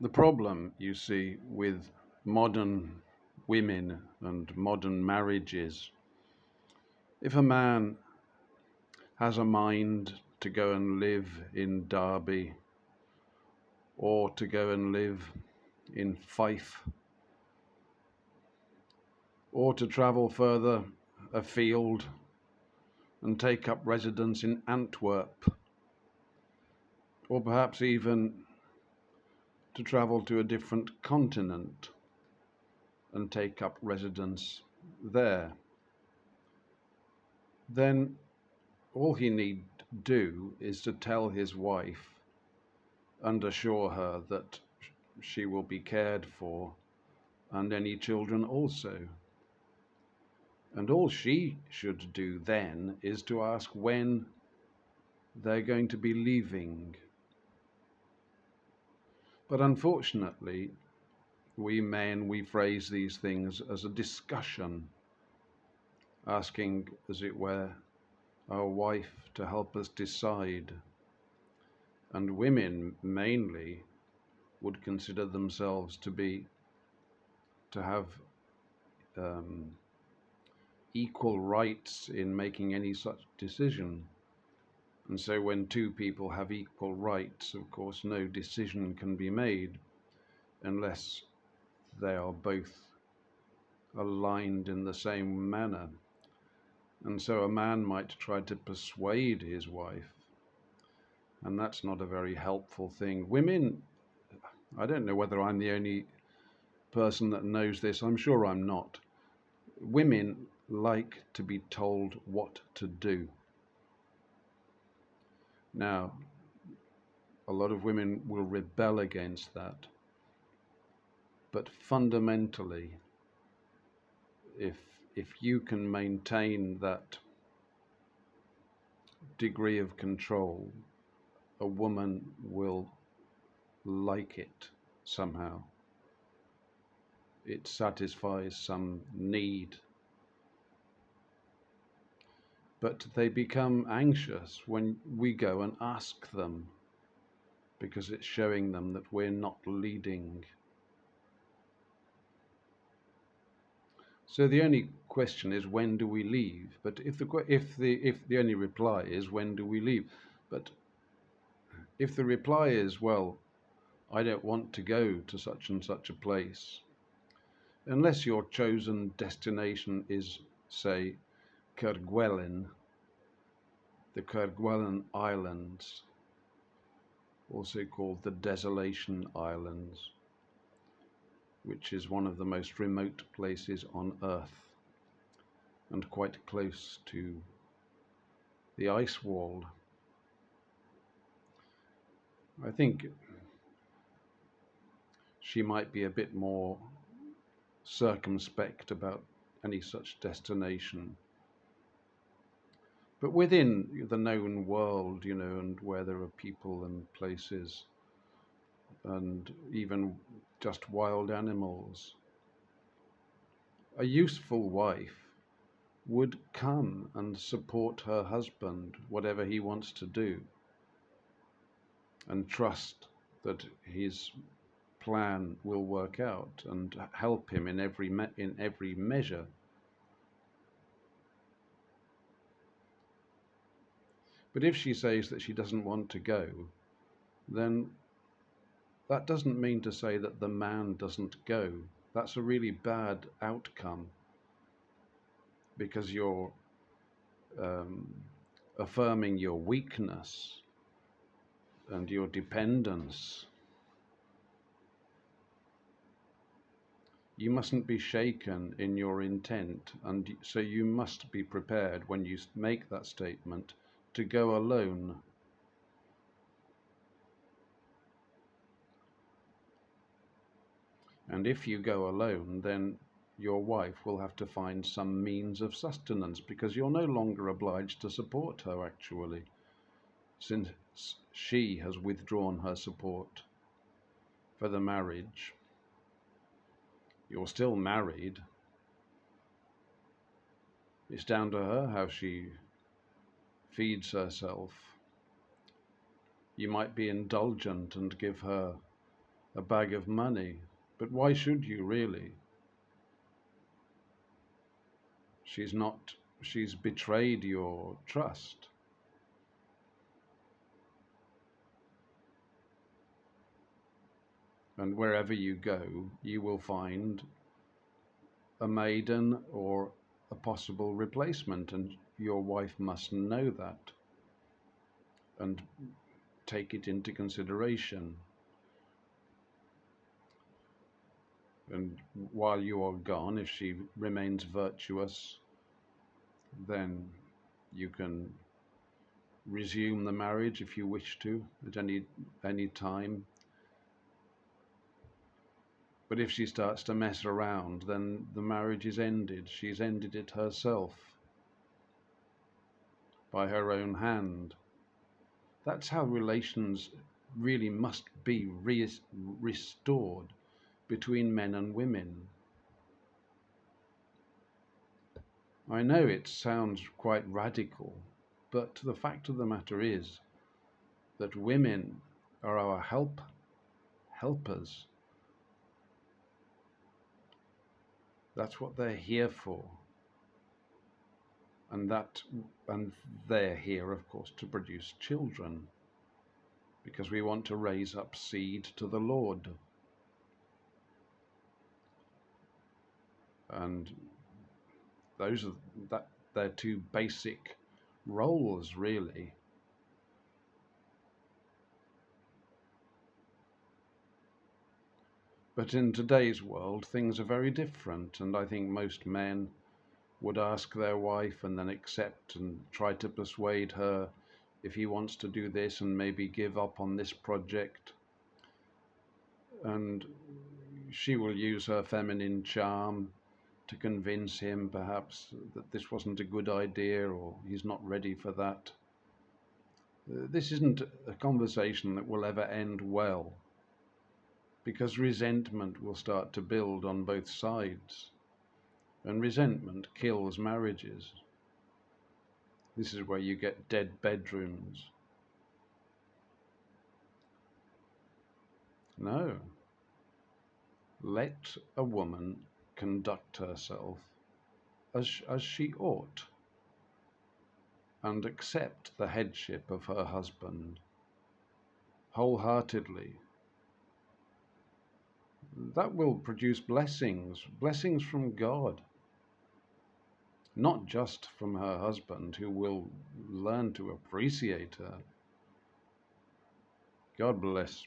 The problem, you see, with modern women and modern marriages, if a man has a mind to go and live in Derby or to go and live in Fife or to travel further afield and take up residence in Antwerp, or perhaps even to travel to a different continent and take up residence there, then all he need do is to tell his wife and assure her that she will be cared for, and any children also. And all she should do then is to ask when they're going to be leaving. But unfortunately, we men, we phrase these things as a discussion, asking, as it were, our wife to help us decide. And women mainly would consider themselves to have um, equal rights in making any such decision. And so when two people have equal rights, of course, no decision can be made unless they are both aligned in the same manner. And so a man might try to persuade his wife, and that's not a very helpful thing. Women, I don't know whether I'm the only person that knows this, I'm sure I'm not. Women like to be told what to do. Now, a lot of women will rebel against that, but fundamentally, if if you can maintain that degree of control, a woman will like it somehow. It satisfies some need. But they become anxious when we go and ask them, because it's showing them that we're not leading. So the only question is, when do we leave? But if the only reply is, when do we leave? But if the reply is, well, I don't want to go to such and such a place, unless your chosen destination is, say, Kerguelen, the Kerguelen Islands, also called the Desolation Islands, which is one of the most remote places on Earth and quite close to the ice wall. I think she might be a bit more circumspect about any such destination. But within the known world, and where there are people and places and even just wild animals, a useful wife would come and support her husband, whatever he wants to do, and trust that his plan will work out and help him in every measure. But if she says that she doesn't want to go, then that doesn't mean to say that the man doesn't go. That's a really bad outcome, because you're um, affirming your weakness and your dependence. You mustn't be shaken in your intent, and so you must be prepared when you make that statement to go alone. And if you go alone, then your wife will have to find some means of sustenance, because you're no longer obliged to support her, actually, since she has withdrawn her support for the marriage. You're still married. It's down to her how she feeds herself. You might be indulgent and give her a bag of money. But why should you really? She's not, she's betrayed your trust. And wherever you go, you will find a maiden or a possible replacement, and your wife must know that and take it into consideration. And while you are gone, if she remains virtuous, then you can resume the marriage if you wish to at any time. But if she starts to mess around, then the marriage is ended. She's ended it herself by her own hand. That's how relations really must be restored between men and women. I know it sounds quite radical, but the fact of the matter is that women are our helpers. That's what they're here for. And they're here, of course, to produce children, because we want to raise up seed to the Lord. And those are they're two basic roles, really. But in today's world, things are very different, and I think most men would ask their wife and then accept and try to persuade her if he wants to do this and maybe give up on this project. And she will use her feminine charm to convince him perhaps that this wasn't a good idea or he's not ready for that. This isn't a conversation that will ever end well, because resentment will start to build on both sides, and resentment kills marriages. This is where you get dead bedrooms. No. Let a woman conduct herself as she ought, and accept the headship of her husband wholeheartedly. That will produce blessings from God, not just from her husband, who will learn to appreciate her. God bless.